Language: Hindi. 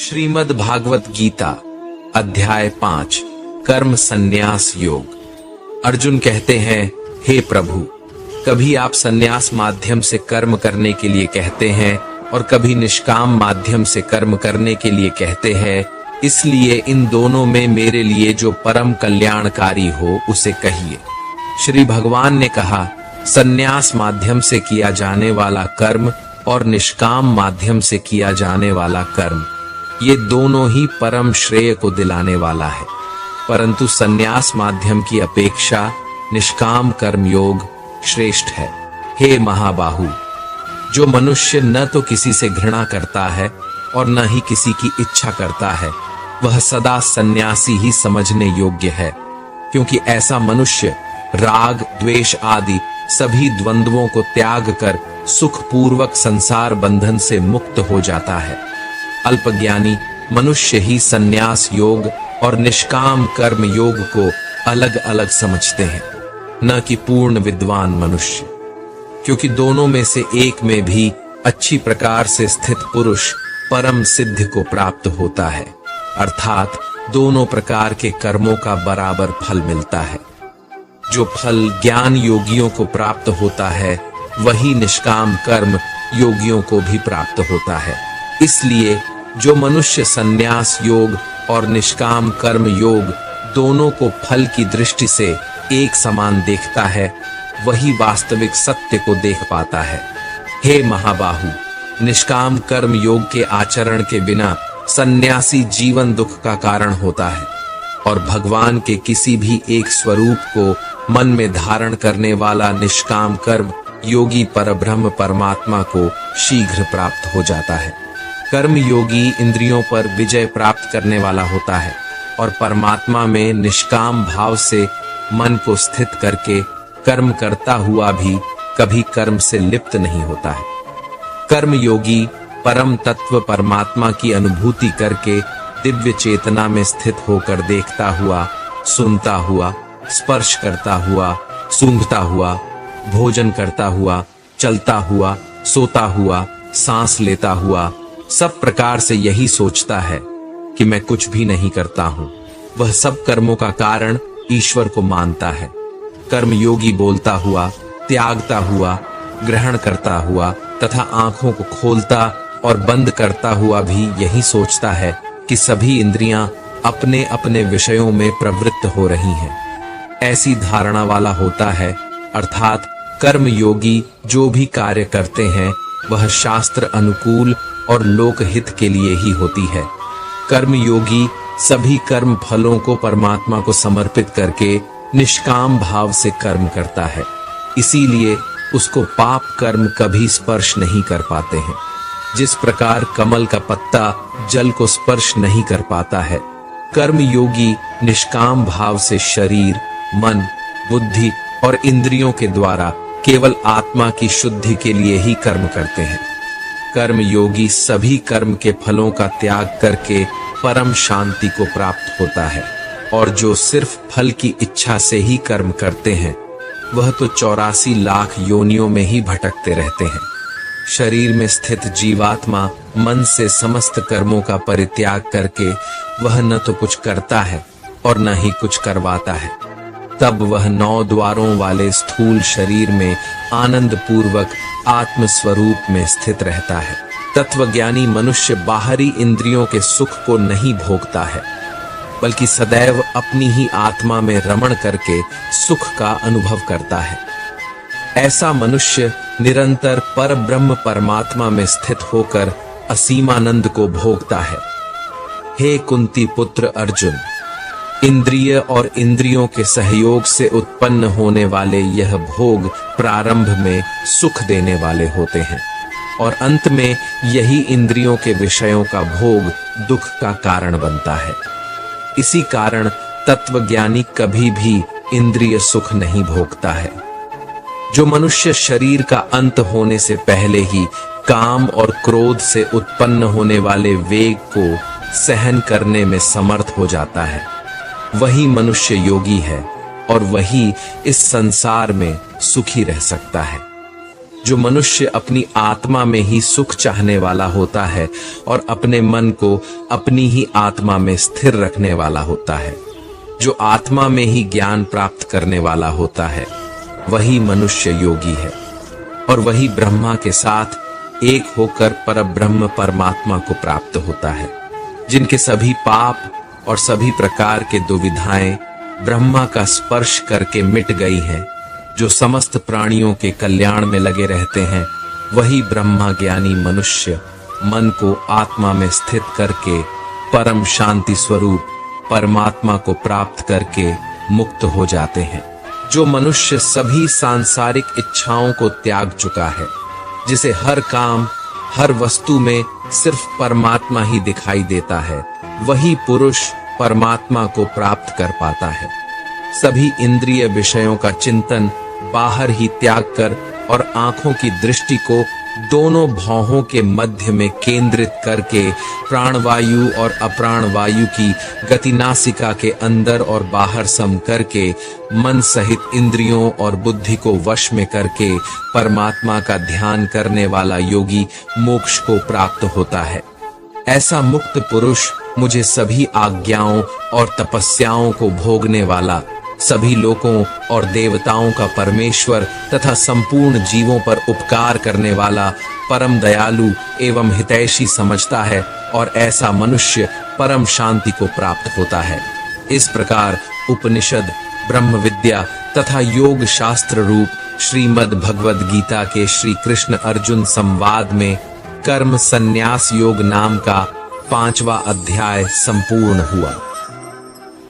श्रीमद् भागवत गीता अध्याय 5 कर्म संन्यास योग। अर्जुन कहते हैं, हे प्रभु, कभी आप संन्यास माध्यम से कर्म करने के लिए कहते हैं और कभी निष्काम माध्यम से कर्म करने के लिए कहते हैं, इसलिए इन दोनों में मेरे लिए जो परम कल्याणकारी हो उसे कहिए। श्री भगवान ने कहा, संन्यास माध्यम से किया जाने वाला कर्म और निष्काम माध्यम से किया जाने वाला कर्म, ये दोनों ही परम श्रेय को दिलाने वाला है, परंतु संन्यास माध्यम की अपेक्षा निष्काम कर्म योग श्रेष्ठ है। हे महाबाहु, जो मनुष्य न तो किसी से घृणा करता है और न ही किसी की इच्छा करता है, वह सदा सन्यासी ही समझने योग्य है, क्योंकि ऐसा मनुष्य राग द्वेष आदि सभी द्वंद्वों को त्याग कर सुखपूर्वक संसार बंधन से मुक्त हो जाता है। अल्पज्ञानी मनुष्य ही संन्यास योग और निष्काम कर्म योग को अलग अलग समझते हैं, न कि पूर्ण विद्वान मनुष्य, क्योंकि दोनों में से एक में भी अच्छी प्रकार से स्थित पुरुष परम सिद्धि को प्राप्त होता है, अर्थात दोनों प्रकार के कर्मों का बराबर फल मिलता है। जो फल ज्ञान योगियों को प्राप्त होता है, वही निष्काम कर्म योगियों को भी प्राप्त होता है। इसलिए जो मनुष्य संन्यास योग और निष्काम कर्म योग दोनों को फल की दृष्टि से एक समान देखता है, वही वास्तविक सत्य को देख पाता है। हे महाबाहु, निष्काम कर्म योग के आचरण के बिना सन्यासी जीवन दुख का कारण होता है, और भगवान के किसी भी एक स्वरूप को मन में धारण करने वाला निष्काम कर्म योगी परब्रह्म परमात्मा को शीघ्र प्राप्त हो जाता है। कर्म योगी इंद्रियों पर विजय प्राप्त करने वाला होता है और परमात्मा में निष्काम भाव से मन को स्थित करके कर्म करता हुआ भी कभी कर्म से लिप्त नहीं होता है। कर्म योगी परम तत्व परमात्मा की अनुभूति करके दिव्य चेतना में स्थित होकर देखता हुआ, सुनता हुआ, स्पर्श करता हुआ, सूंघता हुआ, भोजन करता हुआ, चलता हुआ, सोता हुआ, सांस लेता हुआ, सब प्रकार से यही सोचता है कि मैं कुछ भी नहीं करता हूं। वह सब कर्मों का कारण ईश्वर को मानता है। कर्म योगी बोलता हुआ, त्यागता हुआ, ग्रहण करता हुआ तथा आंखों को खोलता और बंद करता हुआ भी यही सोचता है कि सभी इंद्रियां अपने अपने विषयों में प्रवृत्त हो रही हैं। ऐसी धारणा वाला होता है, अर्थात कर्म योगी जो भी कार्य करते हैं वह शास्त्र अनुकूल और लोकहित के लिए ही होती है। कर्म योगी सभी कर्म फलों को परमात्मा को समर्पित करके निष्काम भाव से कर्म करता है, इसीलिए उसको पाप कर्म कभी स्पर्श नहीं कर पाते हैं। जिस प्रकार कमल का पत्ता जल को स्पर्श नहीं कर पाता है, कर्म योगी निष्काम भाव से शरीर, मन, बुद्धि और इंद्रियों के द्वारा केवल आत्मा की शुद्धि के लिए ही कर्म करते हैं। कर्म योगी सभी कर्म के फलों का त्याग करके परम शांति को प्राप्त होता है, और जो सिर्फ फल की इच्छा से ही कर्म करते हैं, वह तो 84 लाख योनियों में ही भटकते रहते हैं। शरीर में स्थित जीवात्मा मन से समस्त कर्मों का परित्याग करके वह न तो कुछ करता है और न ही कुछ करवाता है। तब वह 9 द्वारों वाले स्थूल शरीर में आनंद पूर्वक आत्म स्वरूप में स्थित रहता है। तत्वज्ञानी मनुष्य बाहरी इंद्रियों के सुख को नहीं भोगता है, बल्कि सदैव अपनी ही आत्मा में रमण करके सुख का अनुभव करता है। ऐसा मनुष्य निरंतर पर ब्रह्म परमात्मा में स्थित होकर असीमानंद को भोगता है। हे कुंती पुत्र अर्जुन, इंद्रिय और इंद्रियों के सहयोग से उत्पन्न होने वाले यह भोग प्रारंभ में सुख देने वाले होते हैं, और अंत में यही इंद्रियों के विषयों का भोग दुख का कारण बनता है। इसी कारण तत्वज्ञानी कभी भी इंद्रिय सुख नहीं भोगता है। जो मनुष्य शरीर का अंत होने से पहले ही काम और क्रोध से उत्पन्न होने वाले वेग को सहन करने में समर्थ हो जाता है, वही मनुष्य योगी है और वही इस संसार में सुखी रह सकता है। जो मनुष्य अपनी आत्मा में ही सुख चाहने वाला होता है और अपने मन को अपनी ही आत्मा में स्थिर रखने वाला होता है, जो आत्मा में ही ज्ञान प्राप्त करने वाला होता है, वही मनुष्य योगी है और वही ब्रह्मा के साथ एक होकर परब्रह्म परमात्मा को प्राप्त होता है, जिनके सभी पाप और सभी प्रकार के दुविधाएं ब्रह्मा का स्पर्श करके मिट गई हैं, जो समस्त प्राणियों के कल्याण में लगे रहते हैं। वही ब्रह्मा ज्ञानी मनुष्य मन को आत्मा में स्थित करके परम शांति स्वरूप परमात्मा को प्राप्त करके मुक्त हो जाते हैं। जो मनुष्य सभी सांसारिक इच्छाओं को त्याग चुका है, जिसे हर काम हर वस्तु में सिर्फ परमात्मा ही दिखाई देता है, वही पुरुष परमात्मा को प्राप्त कर पाता है। सभी इंद्रिय विषयों का चिंतन बाहर ही त्याग कर और आंखों की दृष्टि को दोनों भौहों के मध्य में केंद्रित करके प्राणवायु और अप्राणवायु की गति नासिका के अंदर और बाहर सम करके मन सहित इंद्रियों और बुद्धि को वश में करके परमात्मा का ध्यान करने वाला योगी मोक्ष को प्राप्त होता है। ऐसा मुक्त पुरुष मुझे सभी आज्ञाओं और तपस्याओं को भोगने वाला, सभी लोकों और देवताओं का परमेश्वर तथा संपूर्ण जीवों पर उपकार करने वाला परम दयालु एवं हितैषी समझता है और ऐसा मनुष्य परम शांति को प्राप्त होता है। इस प्रकार उपनिषद, ब्रह्म विद्या तथा योग शास्त्र रूप श्रीमद् भगवद गीता के श्री कृष्ण अर्जुन संवाद में कर्म संन्यास योग नाम का 5वां अध्याय संपूर्ण हुआ।